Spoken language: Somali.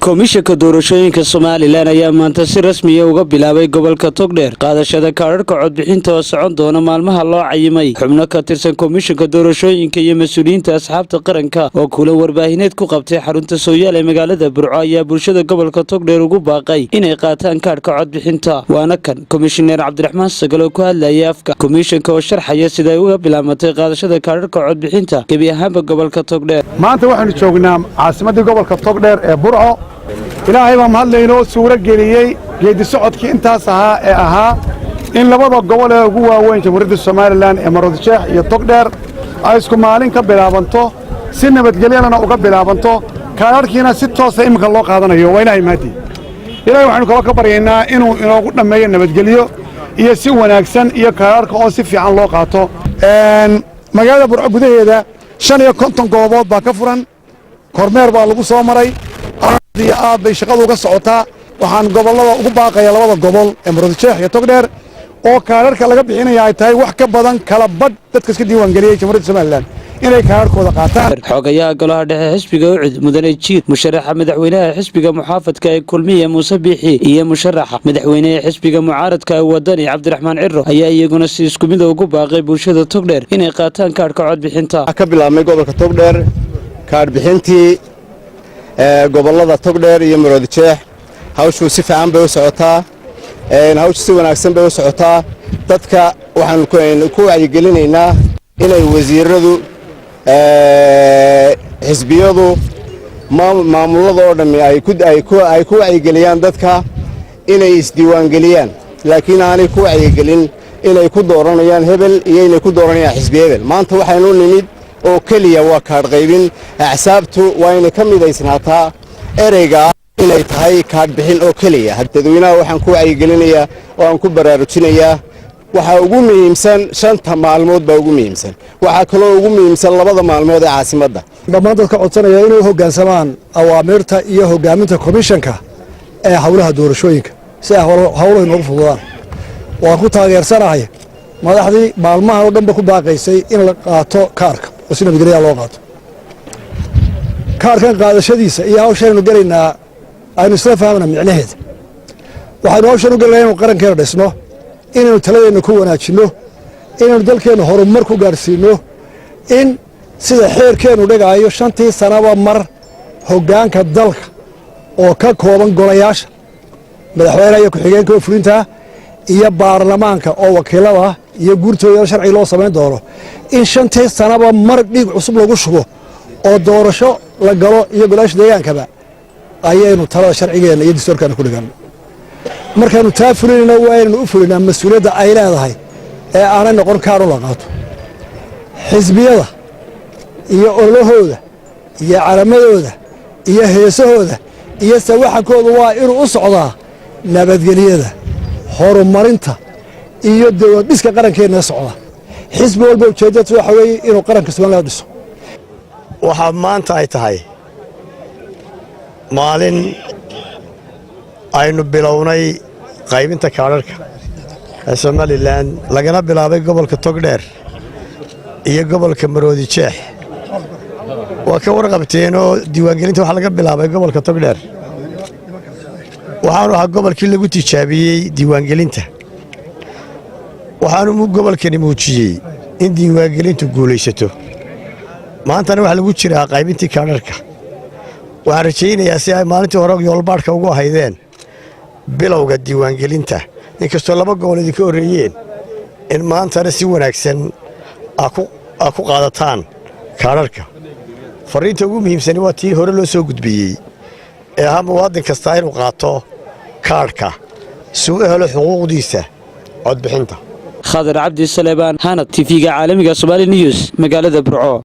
komishanka doorashooyinka Soomaaliland ayaa maanta si rasmi ah uga bilaabay gobolka Togdheer qaadashada kaadhka codbixinta oo socon doona maalmaha loo cayimay xubno ka tirsan komishanka doorashooyinka iyo mas'uuliyiinta asxaabta qaranka oo kula warbaahineed ku qabtay xarunta Soomaaliya ee magaalada Burco ayaa bulshada gobolka Togdheer ugu baaqay inay qaataan kaadhka codbixinta waana kan komishaneer Cabdiraxmaan Sagal oo ku hadlayay afka komishanka oo sharxaya sida ay uga bilaamatay qaadashada kaadhka codbixinta gabi ahaanba gobolka Togdheer maanta waxaanu joognaa caasimadda gobolka Togdheer ee Burco ilaahay baa mahadlayno suura geliyay geedi socodkii intaas ahaa in labada gobol ee ugu waaweyn jamhuuriyadda Soomaaliland ee Maroodijeex iyo Togdheer ay isku maalin ka bilaabanto si nabadgelyana uga bilaabanto kaadhkiina si toos ah imka loo qaadanayo waa ilaahay mahadi ilaahay waxaanu kala ka baryaynaa inuu inoogu dhameeyo nabadgelyo iyo si wanaagsan iyo kaadhka oo si fiican loo qaato magaalada Burco gudaheeda 55 goobood baa ka furan kormeer baa lagu soo maray aad bay shaqadu uga socotaa waxaan gobolada ugu baaqaya labada gobol ee Maroodijeex iyo Togdheer oo kaadhka laga bixinayo ay tahay wax ka badan kala badh dadka iska diiwaan galiyay jamhuuriyadda Soomaaliland inay kaadhkooda qaataan xogayaha golaha dhexe xisbiga UCID mudane jiid musharaxa madaxweynaha xisbiga muxaafadka ee kulmiye Muuse Biixi iyo musharaxa madaxweynaha xisbiga mucaaradka ee wadani Cabdiraxmaan Cirro ayaa iyaguna si isku mid ah ugu baaqay bulshada Togdheer inay qaataan kaadhka codbixinta ka bilaabmay gobolka Togdheer kaadh bixintii gobolada Togdheer iyo Maroodijeex hawshu si fiican bay u socotaa hawshu si wanaagsan bay u socotaa dadka waxaan ku wacyigelinaynaa inay wasiiradu xisbiyadu maamulada oo dhan ay ku wacyigeliyaan dadka inay isdiiwaan galiyaan laakiin aanay ku wacyigelin inay ku dooranayaan hebel iyo inay ku dooranayaan xisbi hebel maanta waxaynu nimid oo kaliya waa kaadh qaybin axsaabtu waa inay ka midaysnaataa ereyga inay tahay kaadh bixin oo kaliya dadweynaha waxaan ku wacyigelinayaa oo aan ku baraarujinayaa waxa ugu muhiimsan 5 maalmood baa ugu muhiimsan waxa kale oo ugu muhiimsan 2 maalmood ee caasimadda dhammaan dadka codsanaya inay hoggaansamaan awaamirta iyo hoggaaminta komishanka ee hawlaha doorashooyinka si ay hawlaha noogu fududaan waan ku taageersanahay madaxdii maalmaha oo dhanba ku baaqaysay in la qaato kaadhka oo si nabadgelyo loo qaato kaadhkan qaadashadiisa iyo hawshaynu galaynaa aynu isla fahamna micnaheeda waxaynu hawshan u galaynaa inuu qarankeena dhisno inaynu taladeena ku wanaajinno inaynu dalkeena horumar ku gaarsiino in sida xeerkeenu dhigaayo 5 sanaba mar hoggaanka dalka oo ka kooban golayaasha madaxweynaha iyo ku-xigeenka oo fulinta iyo baarlamaanka oo wakiilada iyo guurtooda sharci loo sameyn doono in 5 sanaba mar dhig cusub lagu shubo oo doorasho la galo iyo golayaasha deegaankaba ayaynu talada sharcigeena iyo dastuurkeena ku dhigan markaanu taa fulinayna waa inaynu u fulinaa mas'uuliyadda ay leedahay ee aanay noqon kaadh la qaato xisbiyada iyo ololahooda iyo calamadooda iyo heesahooda iyo sawaxankooda waa inuu u socdaa nabadgelyada horumarinta iyo dawlad dhiska qarankeena socda xisbi walba ujeedadu waxa weeye inuu qaranka Soomaaliya dhiso waxa maanta ay tahay maalin aynu bilownay qaybinta kaadhka ee Soomaaliland lagana bilaabay gobolka Togdheer iyo gobolka Maroodijeex waa ka warqabteen oo diiwaangelinta waxa laga bilaabay gobolka Togdheer waxaanu ahaa gobolkii lagu tijaabiyey diiwaangelinta waxaanu gobolkani muujiyey in diiwaangelintu guulaysato maantana waxa lagu jiraa qaybintii kaadhka waxaan rajaynayaa si ay maalintii hore yoolbaadhka ugu ahaydeen bilowga diiwaangelinta inkastoo 2 gobol idinka horreeyeen in maantana si wanaagsan ku qaadataan kaadhka fariinta ugu muhiimsan waa tii hore loo soo gudbiyey ee ahaa muwaadin kasta inuu qaato kaadhka si uu helo xuquuqdiisa codbixinta Khadar Cabdi Salebaan Hanad TV-ga caalamiga Somali News magaalada Burco.